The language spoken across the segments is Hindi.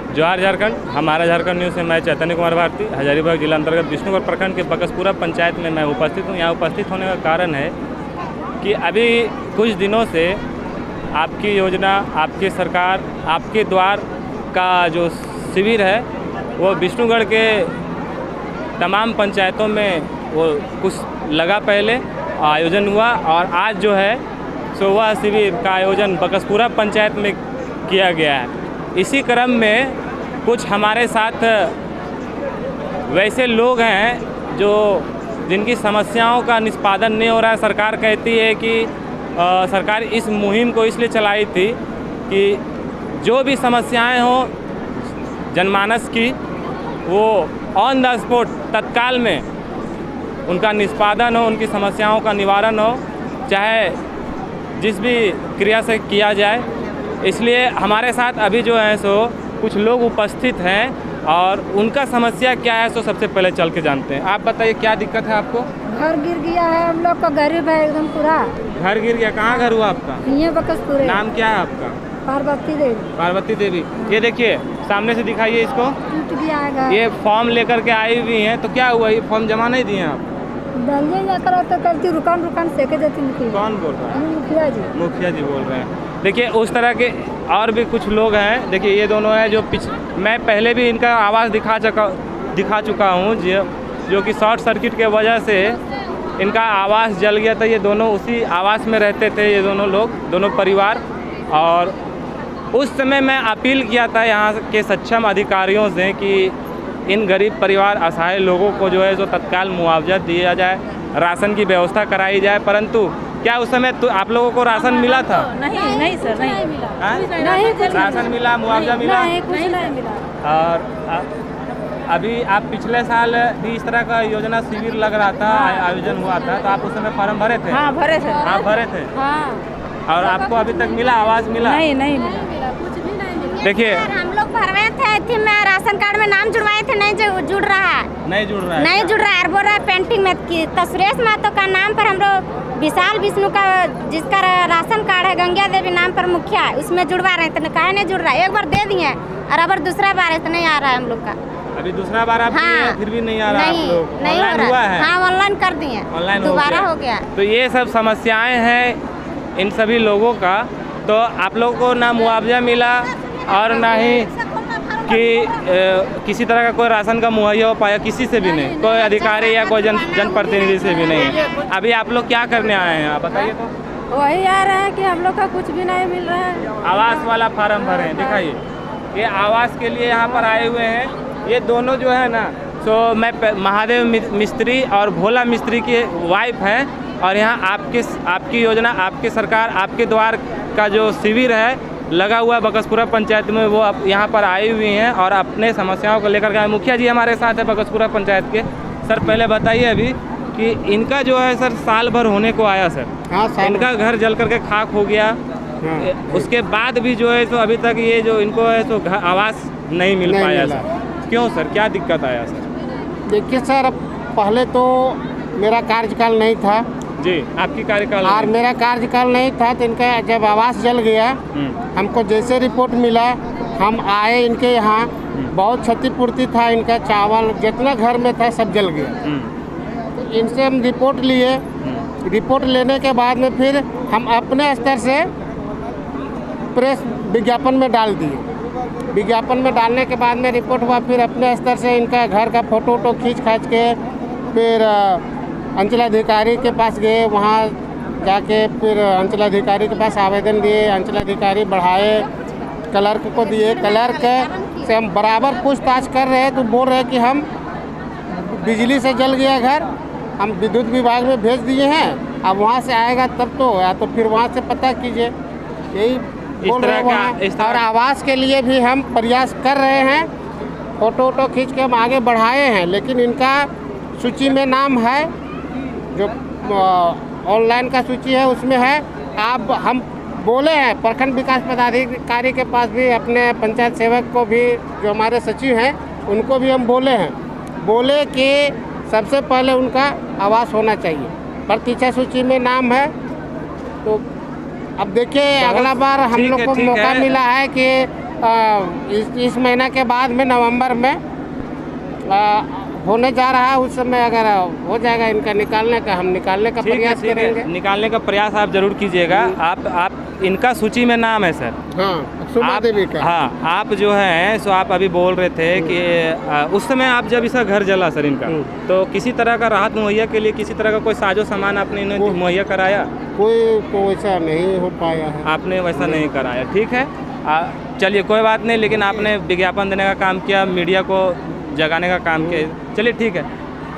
जोहार झारखंड। हमारा झारखंड न्यूज़ से मैं चैतन्य कुमार भारती, हजारीबाग जिला अंतर्गत विष्णुगढ़ प्रखंड के बकसपुरा पंचायत में मैं उपस्थित हूँ। यहाँ उपस्थित होने का कारण है कि अभी कुछ दिनों से आपकी योजना, आपकी सरकार, आपके द्वार का जो शिविर है वो विष्णुगढ़ के तमाम पंचायतों में वो कुछ लगा पहले आयोजन हुआ और आज जो है सो वह शिविर का आयोजन बकसपुरा पंचायत में किया गया है। इसी क्रम में कुछ हमारे साथ वैसे लोग हैं जो जिनकी समस्याओं का निष्पादन नहीं हो रहा है। सरकार कहती है कि सरकार इस मुहिम को इसलिए चलाई थी कि जो भी समस्याएं हो जनमानस की वो ऑन द स्पॉट तत्काल में उनका निष्पादन हो, उनकी समस्याओं का निवारण हो, चाहे जिस भी क्रिया से किया जाए। इसलिए हमारे साथ अभी जो है सो कुछ लोग उपस्थित हैं और उनका समस्या क्या है सो सबसे पहले चल के जानते हैं। आप बताइए क्या दिक्कत है आपको? घर गिर गया है, हम लोग का गरीब है एकदम पूरा। घर गिर गया? कहाँ घर हुआ आपका? ये बकसपुरे। नाम क्या है आपका? पार्वती देवी। पार्वती देवी। ये देखिए सामने से दिखाइए इसको। टूट गया है घर। ये फॉर्म लेकर के आई हुई हैं, तो क्या हुआ, ये फॉर्म जमा नहीं दिए आप? डालिए या करो तो करती रुकान सेके देती मुखिया। कौन बोल रहा है? मुखिया जी। मुखिया जी बोल रहे हैं। देखिए उस तरह के और भी कुछ लोग हैं। देखिए ये दोनों हैं जो मैं पहले भी इनका आवाज़ दिखा चुका हूँ जो कि शॉर्ट सर्किट के वजह से इनका आवास जल गया था। ये दोनों उसी आवास में रहते थे, ये दोनों लोग, दोनों परिवार। और उस समय मैं अपील किया था यहाँ के सक्षम अधिकारियों से कि इन गरीब परिवार असहाय लोगों को जो है जो तत्काल मुआवजा दिया जाए, राशन की व्यवस्था कराई जाए। परंतु क्या उस समय तो आप लोगों को राशन मिला था? नहीं सर, नहीं मिला। नहीं राशन मिला, मुआवजा मिला? नहीं मिला। और अभी आप पिछले साल भी इस तरह का योजना शिविर लग रहा था, आयोजन हुआ था, तो आप उस समय फॉर्म भरे थे? हाँ भरे थे। आप भरे थे? हाँ। और आपको अभी तक मिला, आवाज़ मिला? नहीं मिला, कुछ भी नहीं मिला। देखिए हम लोग भरवाए थे, मैं राशन कार्ड में नाम जुड़वाए थे, नहीं जुड़ रहा है। नहीं जुड़ रहा है? नहीं जुड़ रहा है। बोल रहा है पेंटिंग में तो सुरेश महतो का नाम पर हम लोग विशाल विष्णु का जिसका राशन कार्ड है गंगा देवी नाम पर मुखिया है, उसमें जुड़वा रहे थे। काहे नहीं जुड़ रहा है? एक बार दे दिए और अब दूसरा बार है तो नहीं आ रहा है हम लोग का। अभी दूसरा बार आप हाँ, फिर भी नहीं आ रहा? नहीं, आप लोग नहीं हो हुआ रहा है? हाँ ऑनलाइन कर दिए, ऑनलाइन दोबारा हो गया। तो ये सब समस्याएं हैं इन सभी लोगों का। तो आप लोगों को ना मुआवजा मिला और ना ही कि किसी तरह का कोई राशन का मुहैया हो पाया, किसी से भी नहीं, कोई अधिकारी या कोई जनप्रतिनिधि से भी नहीं। अभी आप लोग क्या करने आए हैं आप बताइए तो? वही आ रहा है कि हम लोग का कुछ भी नहीं मिल रहा है। आवास वाला फार्म भरे हैं, दिखाइए। ये आवास के लिए यहाँ पर आए हुए हैं। ये दोनों जो है ना सो मैं महादेव मिस्त्री और भोला मिस्त्री की वाइफ हैं और यहाँ आपकी योजना, आपकी सरकार, आपके द्वार का जो शिविर है लगा हुआ है बकसपुरा पंचायत में, वो यहाँ पर आई हुई हैं और अपने समस्याओं को लेकर के। मुखिया जी हमारे साथ है बकसपुरा पंचायत के। सर पहले बताइए अभी कि इनका जो है सर साल भर होने को आया सर। हाँ, इनका घर जल करके खाक हो गया। हाँ। उसके बाद भी जो है तो अभी तक ये जो इनको है तो आवास नहीं मिल पाया सर। क्यों सर, क्या दिक्कत आया सर? देखिए सर, पहले तो मेरा कार्यकाल नहीं था जी, आपकी कार्यकाल और मेरा कार्यकाल नहीं था तो इनका जब आवास जल गया, हमको जैसे रिपोर्ट मिला हम आए इनके यहाँ। बहुत क्षतिपूर्ति था, इनका चावल जितना घर में था सब जल गया। तो इनसे हम रिपोर्ट लिए। रिपोर्ट लेने के बाद में फिर हम अपने स्तर से प्रेस विज्ञापन में डाल दिए। विज्ञापन में डालने के बाद में रिपोर्ट हुआ, फिर अपने स्तर से इनका घर का फोटो खींच के फिर अंचलाधिकारी के पास गए। वहाँ जाके फिर अंचलाधिकारी के पास आवेदन दिए, अंचलाधिकारी बढ़ाए, क्लर्क को दिए। क्लर्क से हम बराबर पूछताछ कर रहे हैं तो बोल रहे हैं कि हम बिजली से जल गया घर, हम विद्युत विभाग में भेज दिए हैं, अब वहाँ से आएगा तब तो, या तो फिर वहाँ से पता कीजिए, यही बोल रहे हैं। और आवास के लिए भी हम प्रयास कर रहे हैं, फोटो खींच के हम आगे बढ़ाए हैं, लेकिन इनका सूची में नाम है, जो ऑनलाइन का सूची है उसमें है। आप हम बोले हैं प्रखंड विकास पदाधिकारी के पास भी, अपने पंचायत सेवक को भी जो हमारे सचिव हैं उनको भी हम बोले कि सबसे पहले उनका आवास होना चाहिए, प्रतीक्षा सूची में नाम है। तो अब देखिए अगला बार हम लोग को मौका मिला है कि इस महीना के बाद में नवंबर में होने जा रहा है। उस समय अगर हो जाएगा इनका निकालने का, हम निकालने का प्रयास करेंगे। निकालने का प्रयास आप जरूर कीजिएगा। आप इनका सूची में नाम है सर। हाँ, सुमा देवी का। हाँ, आप जो हैं सो आप अभी बोल रहे थे कि उस समय आप जब इसका घर जला सर इनका, तो किसी तरह का राहत मुहैया के लिए किसी तरह का कोई साजो सामान आपने इन्हें मुहैया कराया? कोई वैसा नहीं हो पाया है। आपने वैसा नहीं कराया, ठीक है। चलिए कोई बात नहीं, लेकिन आपने विज्ञापन देने का काम किया, मीडिया को जगाने का काम किया, चलिए ठीक है।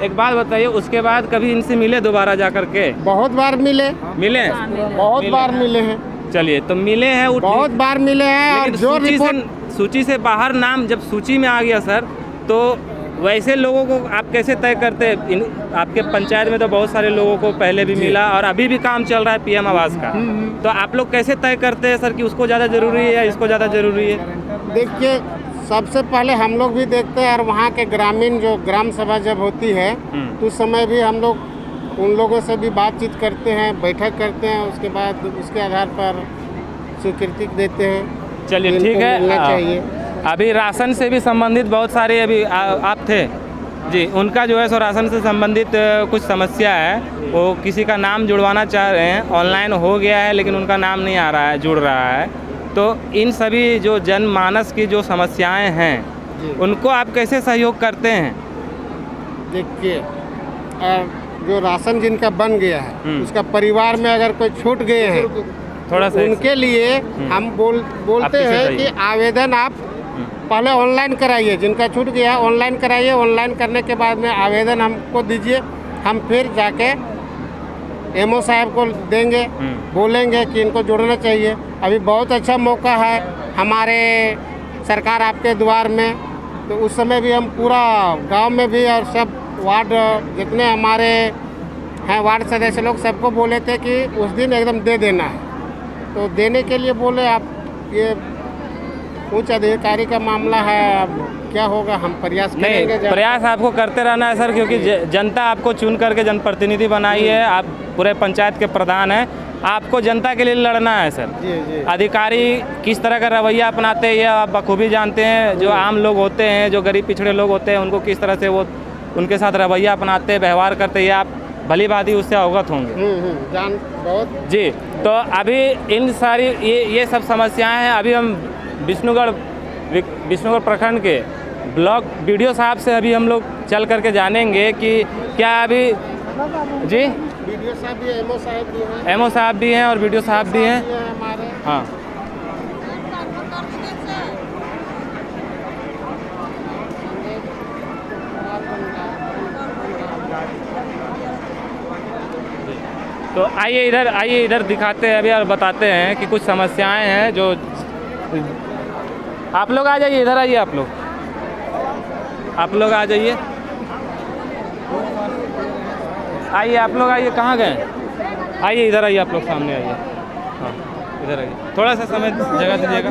एक बात बताइए, उसके बाद कभी इनसे मिले दोबारा जा कर के? बहुत बार मिले। बहुत बार मिले हैं। चलिए, तो मिले हैं, बहुत बार मिले हैं। और जो सूची से बाहर नाम जब सूची में आ गया सर, तो वैसे लोगों को आप कैसे तय करते हैं? आपके पंचायत में तो बहुत सारे लोगों को पहले भी मिला और अभी भी काम चल रहा है पीएम आवास का, तो आप लोग कैसे तय करते हैं सर कि उसको ज़्यादा ज़रूरी है या इसको ज़्यादा ज़रूरी है? देखिए, सबसे पहले हम लोग भी देखते हैं और वहाँ के ग्रामीण जो ग्राम सभा जब होती है तो उस समय भी हम लोग उन लोगों से भी बातचीत करते हैं, बैठक करते हैं, उसके बाद उसके आधार पर स्वीकृति देते हैं। चलिए ठीक है। मिलना चाहिए। अभी राशन से भी संबंधित बहुत सारे अभी आप थे जी, उनका जो है सो राशन से संबंधित कुछ समस्या है, वो किसी का नाम जुड़वाना चाह रहे हैं, ऑनलाइन हो गया है लेकिन उनका नाम नहीं आ रहा है, जुड़ रहा है। तो इन सभी जो जनमानस की जो समस्याएं हैं उनको आप कैसे सहयोग करते हैं? देखिए, जो राशन जिनका बन गया है उसका परिवार में अगर कोई छूट गए हैं, थोड़ा सा उनके लिए हम बोलते हैं कि आवेदन आप पहले ऑनलाइन कराइए। जिनका छूट गया ऑनलाइन कराइए। ऑनलाइन करने के बाद में आवेदन हमको दीजिए, हम फिर जाके एमओ साहब को देंगे, बोलेंगे कि इनको जोड़ना चाहिए। अभी बहुत अच्छा मौका है हमारे सरकार आपके द्वार में, तो उस समय भी हम पूरा गांव में भी और सब वार्ड जितने हमारे हैं वार्ड सदस्य लोग सबको बोले थे कि उस दिन एकदम दे देना है, तो देने के लिए बोले। आप ये उच्च अधिकारी का मामला है, अब क्या होगा हम प्रयास करेंगे। नहीं, प्रयास आपको करते रहना है सर, क्योंकि जनता आपको चुन करके जनप्रतिनिधि बनाई है, आप पूरे पंचायत के प्रधान हैं, आपको जनता के लिए लड़ना है सर। जी। अधिकारी किस तरह का रवैया अपनाते हैं ये आप बखूबी जानते हैं। जो आम लोग होते हैं, जो गरीब पिछड़े लोग होते हैं, उनको किस तरह से वो उनके साथ रवैया अपनाते हैं, व्यवहार करते हैं, ये आप भली भांति उससे अवगत होंगे। जान बहुत जी। तो अभी इन सारी ये सब समस्याएं हैं। अभी हम विष्णुगढ़ प्रखंड के ब्लॉक बीडीओ साहब से अभी हम लोग चल करके जानेंगे कि क्या अभी जी बीडीओ साहब भी, एमओ साहब भी हैं, एमओ साहब भी हैं और बीडीओ साहब भी हैं हमारे। हाँ। तो आइए इधर दिखाते हैं अभी और बताते हैं कि कुछ समस्याएं हैं जो आप लोग आ जाइए, इधर आइए, आप लोग आ जाइए, आप लोग आइए। कहाँ गए? आइए इधर आइए, आप लोग सामने आइए। हाँ, इधर आइए, थोड़ा सा समय जगह दीजिएगा।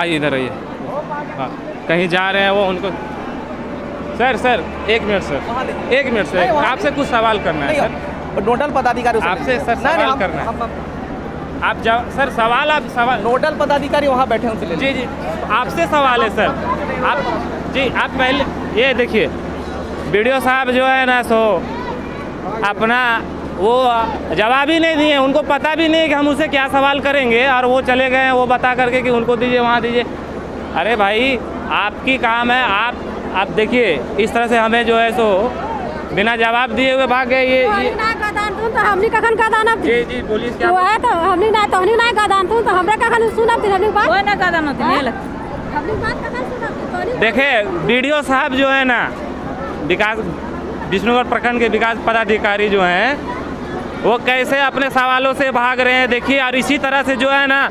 आइए इधर आइए। हाँ, कहीं जा रहे हैं वो, उनको sir 1 minute sir, 1 minute sir, आपसे कुछ सवाल करना है सर। नोडल पदाधिकारी आपसे सर सवाल करना है। आप सर सवाल नोडल पदाधिकारी वहाँ बैठे हैं। जी आपसे सवाल है सर। आप पहले ये देखिए, बीडीओ साहब जो है ना सो अपना वो जवाब ही नहीं दिए, उनको पता भी नहीं कि हम उसे क्या सवाल करेंगे, और वो चले गए हैं वो बता करके कि उनको दीजिए, वहाँ दीजिए। अरे भाई, आपकी काम है, आप देखिए इस तरह से हमें जो है सो बिना जवाब दिए हुए भाग गए। ये हमने कखन कदान अब जी बोलिए क्या वो है, तो हमने ना कदान तो हमरा कखन सुनब दिन हमने बात ना कदान होती हमने बात कखन सुनब। देखिए, बीडीओ साहब जो है ना, विष्णुगढ़ प्रखंड के विकास पदाधिकारी जो हैं, वो कैसे अपने सवालों से भाग रहे हैं देखिए। और इसी तरह से जो है ना,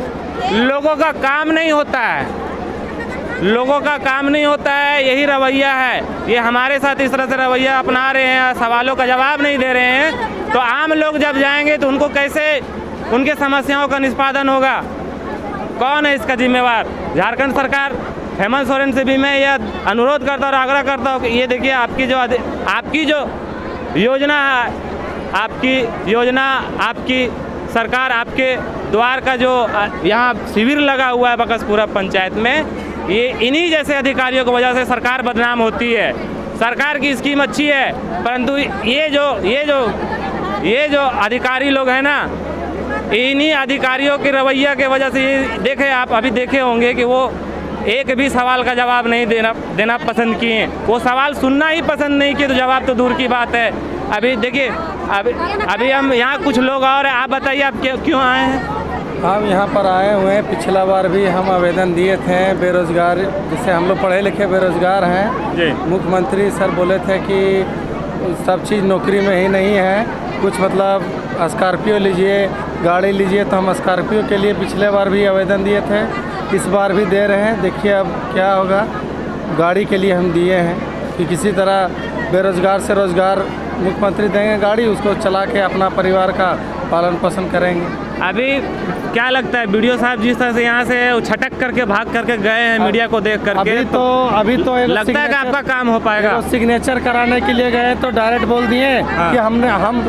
लोगों का काम नहीं होता है, यही रवैया है। ये हमारे साथ इस तरह से रवैया अपना रहे हैं, सवालों का जवाब नहीं दे रहे हैं, तो आम लोग जब जाएंगे तो उनको कैसे उनके समस्याओं का निष्पादन होगा? कौन है इसका जिम्मेवार? झारखंड सरकार। हेमंत सोरेन से भी मैं यह अनुरोध करता और आग्रह करता हूँ कि ये देखिए, आपकी जो योजना है, आपकी सरकार आपके द्वार का जो यहाँ शिविर लगा हुआ है बकसपुरा पंचायत में, ये इन्हीं जैसे अधिकारियों की वजह से सरकार बदनाम होती है। सरकार की स्कीम अच्छी है, परंतु ये जो अधिकारी लोग हैं ना, इन्हीं अधिकारियों के रवैया के वजह से ये देखे आप अभी देखे होंगे कि वो एक भी सवाल का जवाब नहीं देना पसंद किए। वो सवाल सुनना ही पसंद नहीं किए तो जवाब तो दूर की बात है। अभी देखिए अभी हम यहाँ कुछ लोग और हैं, आप बताइए आप क्यों आए हैं? हम यहाँ पर आए हुए हैं, पिछला बार भी हम आवेदन दिए थे बेरोज़गार, जिससे हम लोग पढ़े लिखे बेरोज़गार हैं जी। मुख्यमंत्री सर बोले थे कि सब चीज़ नौकरी में ही नहीं है, कुछ मतलब स्कॉर्पियो लीजिए, गाड़ी लीजिए। तो हम स्कॉर्पियो के लिए पिछले बार भी आवेदन दिए थे, इस बार भी दे रहे हैं। देखिए अब क्या होगा। गाड़ी के लिए हम दिए हैं कि किसी तरह बेरोज़गार से रोज़गार मुख्यमंत्री देंगे गाड़ी, उसको चला के अपना परिवार का पालन पोषण करेंगे। अभी क्या लगता है वीडियो साहब जिस तरह से यहाँ से छटक करके भाग करके गए हैं मीडिया को देख करके, अभी तो लगता है कि आपका काम हो पाएगा? तो सिग्नेचर कराने के लिए गए तो डायरेक्ट बोल दिए कि हम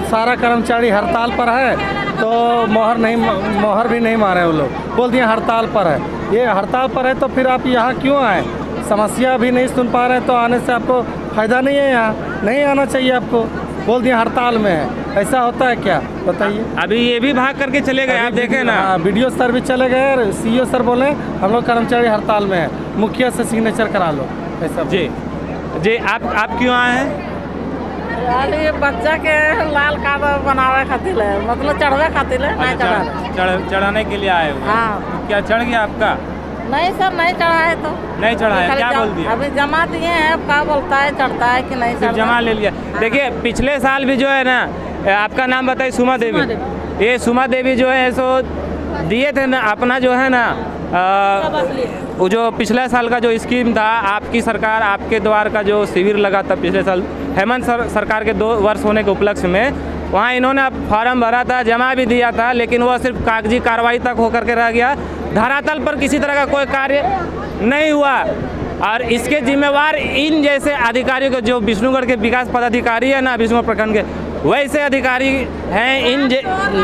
सारा कर्मचारी हड़ताल पर है, तो मोहर भी नहीं मारे वो लोग, बोल दिए हड़ताल पर है। ये हड़ताल पर है तो फिर आप यहाँ क्यों आए? समस्या भी नहीं सुन पा रहे तो आने से आपको फ़ायदा नहीं है, यहाँ नहीं आना चाहिए आपको। बोल दिए हड़ताल में है, ऐसा होता है क्या बताइए? अभी ये भी भाग करके चले गए, आप देखें ना। हाँ, वीडियो सर भी चले गए, सीईओ सर बोले हम लोग कर्मचारी हड़ताल में है, मुखिया से सिग्नेचर करा लो, ऐसा। जी आप क्यों आए हैं? ये बच्चा के लाल कार्ड बनावे खातिर है, मतलब चढ़वे खातिर है, नहीं चढ़ाने के लिए आए हुए? हाँ। क्या चढ़ गया आपका? नहीं सर, नहीं चढ़ा है। तो नहीं चढ़ा है, क्या बोल दिया? अभी जमा दिए हैं, अब क्या बोलता है चढ़ता है कि नहीं चढ़ता? जमा ले लिया। देखिए पिछले साल भी जो है ना, आपका नाम बताइए? सुमा देवी। ये सुमा देवी जो है सो दिए थे ना अपना जो है ना, वो जो पिछले साल का जो स्कीम था, आपकी सरकार आपके द्वार का जो शिविर लगा था पिछले साल हेमंत सरकार के 2 वर्ष होने के उपलक्ष्य में, वहाँ इन्होंने फॉर्म भरा था, जमा भी दिया था, लेकिन वह सिर्फ कागजी कार्रवाई तक होकर के रह गया। धरातल पर किसी तरह का कोई कार्य नहीं हुआ। और इसके जिम्मेवार इन जैसे अधिकारियों के, जो विष्णुगढ़ के विकास पदाधिकारी है ना, विष्णुगढ़ प्रखंड के, वैसे अधिकारी हैं। इन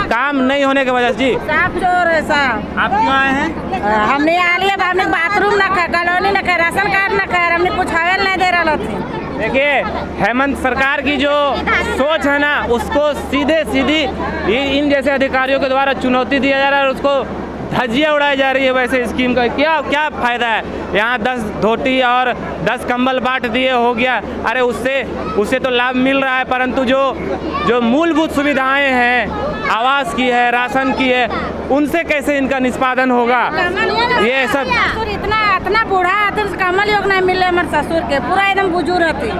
काम नहीं होने की वजह से। जी साफ जोर है साहब। आप क्यों आए हैं? हमने आ लिया, हमने बाथरूम न कर, कॉलोनी न कर, राशन कार्ड न कर, हमने कुछ हवेल नहीं दे रहा थे। देखिए हेमंत सरकार की जो सोच है ना, उसको सीधी इन जैसे अधिकारियों के द्वारा चुनौती दिया जा रहा है और उसको धज्जियाँ उड़ाई जा रही है। वैसे स्कीम का क्या फ़ायदा है? यहाँ 10 धोती और 10 कंबल बांट दिए हो गया, अरे उससे तो लाभ मिल रहा है, परंतु जो मूलभूत सुविधाएं हैं, आवास की है, राशन की है, उनसे कैसे इनका निष्पादन होगा? ये सब इतना बूढ़ा कमल योग नहीं मिले हमारे ससुर के, पूरा एकदम बुजुर्ग थी।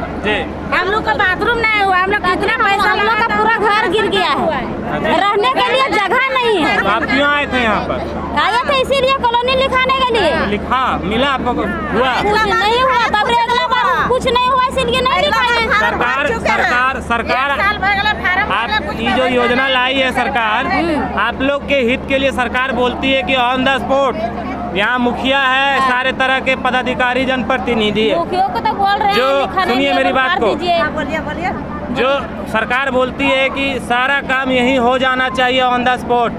हम लोग का बाथरूम नहीं हुआ, हम लोग कितना पैसा, हम लोग का पूरा घर गिर गया है, रहने के लिए जगह नहीं है। आप क्यों आए थे यहाँ पर? आए थे इसीलिए कॉलोनी लिखाने के लिए। लिखा मिला आपको? हुआ नहीं हुआ, तब अगला बार कुछ नहीं हुआ, इसीलिए नहीं लिखाए। सरकार आप ये जो योजना लाई है सरकार, आप लोग के हित के लिए सरकार बोलती है कि ऑन द स्पॉट यहाँ मुखिया है, सारे तरह के पदाधिकारी, जनप्रतिनिधि है, मुखियों को तो बोल रहे हैं, जो सुनिए मेरी बात को, जो सरकार बोलती है कि सारा काम यहीं हो जाना चाहिए ऑन द स्पॉट।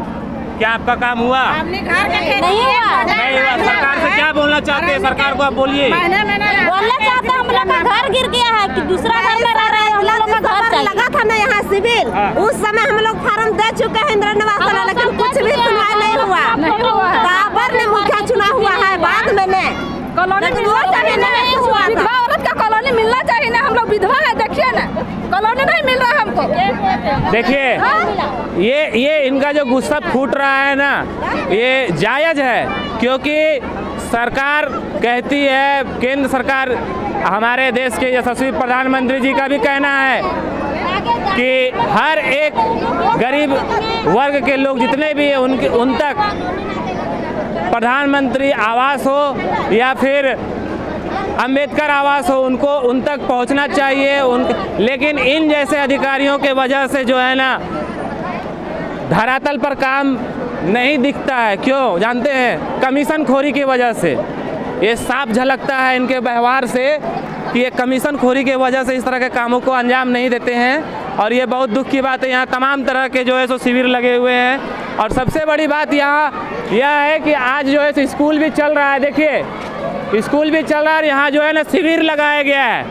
क्या आपका काम हुआ? नहीं हुआ। सरकार से क्या बोलना चाहते हैं? सरकार को आप बोलिए। बोलना चाहते हैं, हम लोग का घर गिर गया है कि दूसरा घर में रह रहे हैं, हम लोग का घर चाहिए। लगा था ना यहाँ सिविल, उस समय हम लोग फार्म दे चुके हैं इंदिरा निवास वाला, लेकिन कुछ भी सुनवाई नहीं हुआ। बराबर ने मुखिया चुना हुआ है, बाद में ने कॉलोनी मिलना चाहिए ना, विधवा औरत का कॉलोनी मिलना चाहिए ना, हम लोग विधवा है, देखिए ना कॉलोनी नहीं मिल रहा हमको। देखिए ये इनका जो गुस्सा फूट रहा है ना, ये जायज़ है, क्योंकि सरकार कहती है, केंद्र सरकार, हमारे देश के यशस्वी प्रधानमंत्री जी का भी कहना है कि हर एक गरीब वर्ग के लोग जितने भी हैं उन तक प्रधानमंत्री आवास हो या फिर अंबेडकर आवास हो, उनको उन तक पहुंचना चाहिए। लेकिन इन जैसे अधिकारियों के वजह से जो है ना, धरातल पर काम नहीं दिखता है। क्यों जानते हैं? कमीशन खोरी की वजह से। ये साफ झलकता है इनके व्यवहार से कि ये कमीशन खोरी की वजह से इस तरह के कामों को अंजाम नहीं देते हैं। और ये बहुत दुख की बात है। यहाँ तमाम तरह के जो है सो शिविर लगे हुए हैं, और सबसे बड़ी बात यहाँ यह है कि आज जो है स्कूल भी चल रहा है। देखिए स्कूल भी चल रहा है और यहाँ जो है ना शिविर लगाया गया है।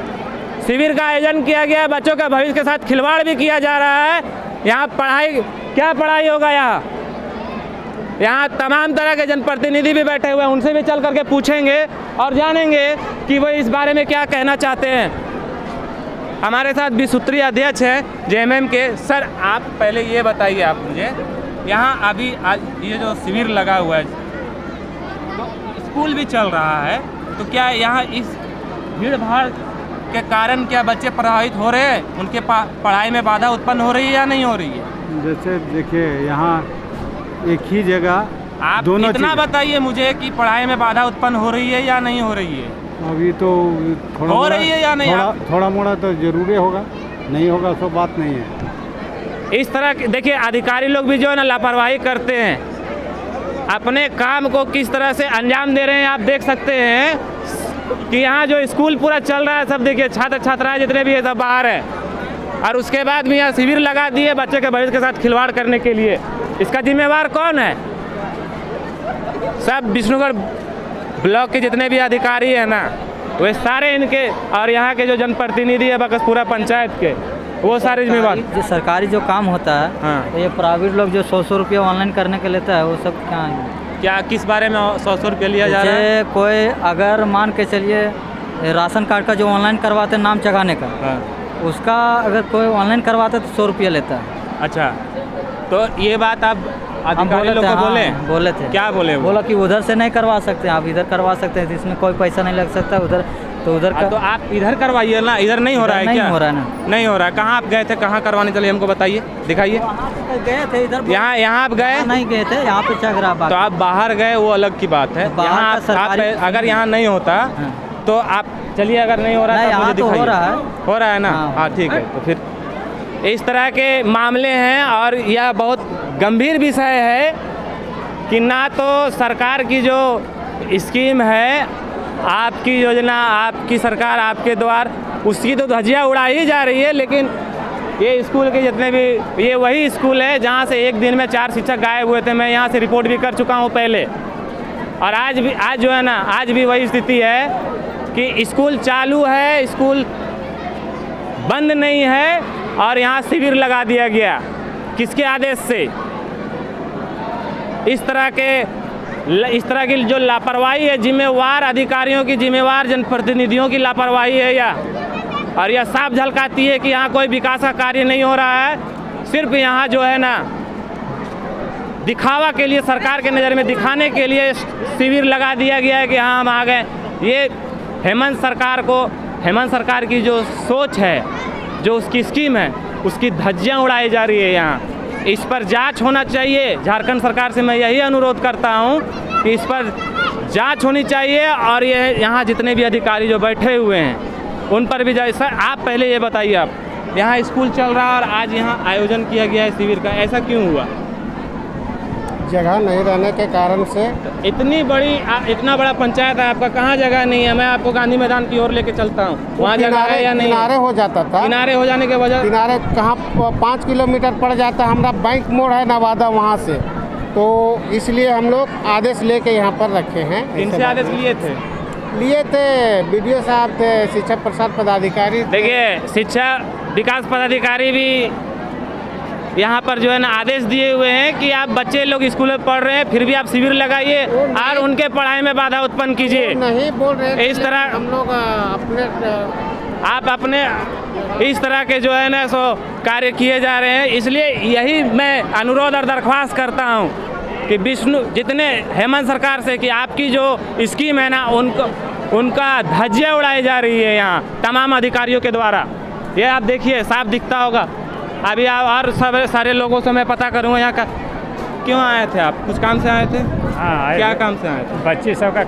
शिविर का आयोजन किया गया है, बच्चों का भविष्य के साथ खिलवाड़ भी किया जा रहा है। यहाँ पढ़ाई, क्या पढ़ाई होगा यहाँ तमाम तरह के जनप्रतिनिधि भी बैठे हुए हैं, उनसे भी चल करके पूछेंगे और जानेंगे कि वो इस बारे में क्या कहना चाहते हैं। हमारे साथ भी सूत्रीय अध्यक्ष हैं जेएमएम के। सर आप पहले ये बताइए, आप मुझे यहाँ अभी आज ये जो शिविर लगा हुआ है तो स्कूल भी चल रहा है, तो क्या यहाँ इस भीड़ भाड़ के कारण क्या बच्चे प्रभावित हो रहे हैं, उनके पढ़ाई में बाधा उत्पन्न हो रही है या नहीं हो रही है? जैसे देखिए यहाँ एक ही जगह आप दोनों इतना बताइए मुझे कि पढ़ाई में बाधा उत्पन्न हो रही है या नहीं हो रही है? अभी तो थोड़ा हो रही है या नहीं? थोड़ा मोड़ा तो जरूरी होगा, नहीं होगा तो बात नहीं है। इस तरह के देखिए अधिकारी लोग भी जो है ना लापरवाही करते हैं, अपने काम को किस तरह से अंजाम दे रहे हैं। आप देख सकते हैं कि यहाँ जो स्कूल पूरा चल रहा है, सब देखिए छात्र छात्राएं जितने भी है सब बाहर है, और उसके बाद भी यहाँ शिविर लगा दिए बच्चे के भविष्य के साथ खिलवाड़ करने के लिए। इसका जिम्मेवार कौन है? सब विष्णुगढ़ ब्लॉक के जितने भी अधिकारी हैं ना, वे सारे इनके, और यहाँ के जो जनप्रतिनिधि है बकसपुरा पंचायत के, वो सारे जिम्मेवार। जो सरकारी जो काम होता है हाँ। तो ये प्राइवेट लोग जो 100 रुपया ऑनलाइन करने के लेता है, वो सब क्या है? क्या किस बारे में 100 रुपया लिया जा रहा है? जैसे कोई अगर मान के चलिए राशन कार्ड का जो ऑनलाइन करवाते हैं नाम चढ़ाने का, हाँ। उसका अगर कोई ऑनलाइन करवाता है तो 100 रुपया लेता है। अच्छा, तो ये बात आप अधिकारी लोग को बोले थे। क्या बोले? बोला कि उधर से नहीं करवा सकते, आप इधर करवा सकते हैं, इसमें कोई पैसा नहीं लग सकता उधर, तो उधर का तो आप इधर करवाइए ना, इधर नहीं हो रहा है? नहीं क्या हो रहा है ना? नहीं हो रहा है। कहाँ आप गए थे, कहाँ करवाने चले, हमको बताइए, दिखाइए। गए थे इधर, यहाँ आप गए नहीं गए थे, यहाँ पे चगरा। तो आप बाहर गए वो अलग की बात है। यहाँ आप अगर यहाँ नहीं होता तो आप चलिए, अगर नहीं हो रहा है मुझे दिखाइए। हो रहा है ना? हाँ ठीक है। तो फिर इस तरह के मामले हैं और यह बहुत गंभीर विषय है कि ना तो सरकार की जो स्कीम है, आपकी योजना, आपकी सरकार, आपके द्वार, उसकी तो धज्जियाँ उड़ाई जा रही है, लेकिन ये स्कूल के जितने भी, ये वही स्कूल है जहाँ से एक दिन में 4 शिक्षक गायब हुए थे। मैं यहाँ से रिपोर्ट भी कर चुका हूँ पहले, और आज जो है ना, आज भी वही स्थिति है कि स्कूल चालू है, स्कूल बंद नहीं है, और यहाँ शिविर लगा दिया गया। किसके आदेश से? इस तरह की जो लापरवाही है, जिम्मेवार अधिकारियों की, जिम्मेवार जनप्रतिनिधियों की लापरवाही है यह, और यह साफ झलकाती है कि यहाँ कोई विकास का कार्य नहीं हो रहा है। सिर्फ यहाँ जो है ना दिखावा के लिए, सरकार के नज़र में दिखाने के लिए शिविर लगा दिया गया है कि हाँ हम आ गए। ये हेमंत सरकार की जो सोच है, जो उसकी स्कीम है, उसकी धज्जियाँ उड़ाई जा रही है यहाँ। इस पर जांच होना चाहिए। झारखंड सरकार से मैं यही अनुरोध करता हूँ कि इस पर जांच होनी चाहिए, और ये यहाँ जितने भी अधिकारी जो बैठे हुए हैं उन पर भी जाए। सर आप पहले ये बताइए, आप यहाँ स्कूल चल रहा है और आज यहाँ आयोजन किया गया है शिविर का, ऐसा क्यों हुआ? जगह नहीं रहने के कारण से। इतना बड़ा पंचायत है आपका, कहाँ जगह नहीं है? मैं आपको गांधी मैदान की ओर लेके चलता हूँ, वहाँ जगह है या नहीं? किनारे हो जाता था। किनारे हो जाने के वजह, किनारे कहाँ 5 किलोमीटर पड़ जाता। हमारा बैंक मोड़ है नवादा, वहाँ से, तो इसलिए हम लोग आदेश लेके यहाँ पर रखे हैं। इनसे आदेश लिए थे BDO साहब थे, शिक्षा प्रसाद पदाधिकारी। देखिए शिक्षा विकास पदाधिकारी भी यहाँ पर जो है ना आदेश दिए हुए हैं कि आप बच्चे लोग स्कूल में पढ़ रहे हैं, फिर भी आप शिविर लगाइए और उनके पढ़ाई में बाधा उत्पन्न कीजिए। नहीं बोल रहे इस तरह हम लोग अपने इस तरह के जो है ना सो कार्य किए जा रहे हैं। इसलिए यही मैं अनुरोध और दरख्वास्त करता हूँ कि जितने हेमंत सरकार से कि आपकी जो स्कीम है ना, उनका धज्जियाँ उड़ाई जा रही है यहाँ तमाम अधिकारियों के द्वारा। ये आप देखिए, साफ दिखता होगा। अभी आप और सारे लोगों से मैं पता करूँगा यहाँ का। क्यों आए थे आप? कुछ काम से आए थे? हाँ, क्या काम से आए थे? बच्ची सब का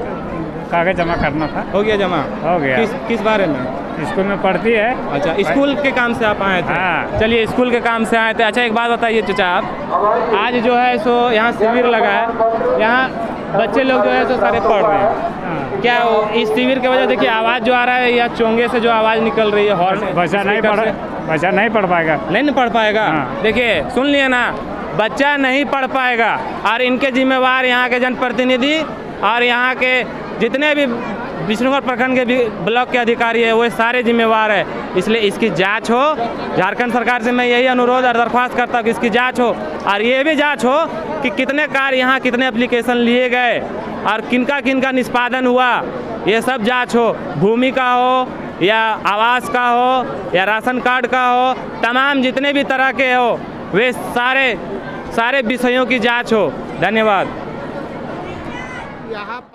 कागज जमा करना था। हो गया जमा? हो गया। किस बारे में? स्कूल में पढ़ती है। अच्छा, स्कूल के काम से आप आए थे? हाँ। चलिए, स्कूल के काम से आए थे। अच्छा, एक बात बताइए चाचा, आप आज जो है सो यहाँ शिविर लगा है, यहाँ बच्चे लोग जो है सो सारे पढ़ रहे हैं। क्या इस शिविर की वजह देखिए आवाज़ जो आ रहा है, या चोंगे से जो आवाज़ निकल रही है, हॉर्न, बच्चा नहीं पढ़ पाएगा। नहीं पढ़ पाएगा। देखिए सुन लिए ना, बच्चा नहीं पढ़ पाएगा। और इनके जिम्मेवार यहाँ के जनप्रतिनिधि और यहाँ के जितने भी विष्णुगढ़ प्रखंड के ब्लॉक के अधिकारी है वो सारे जिम्मेवार है। इसलिए इसकी जांच हो। झारखंड सरकार से मैं यही अनुरोध और दरख्वास्त करता हूँ कि इसकी जांच हो और ये भी जांच हो कि कितने कार्य यहाँ कितने एप्लीकेशन लिए गए और किनका किनका निष्पादन हुआ, ये सब जांच हो। भूमि का हो या आवास का हो या राशन कार्ड का हो, तमाम जितने भी तरह के हो वे सारे विषयों की जांच हो। धन्यवाद।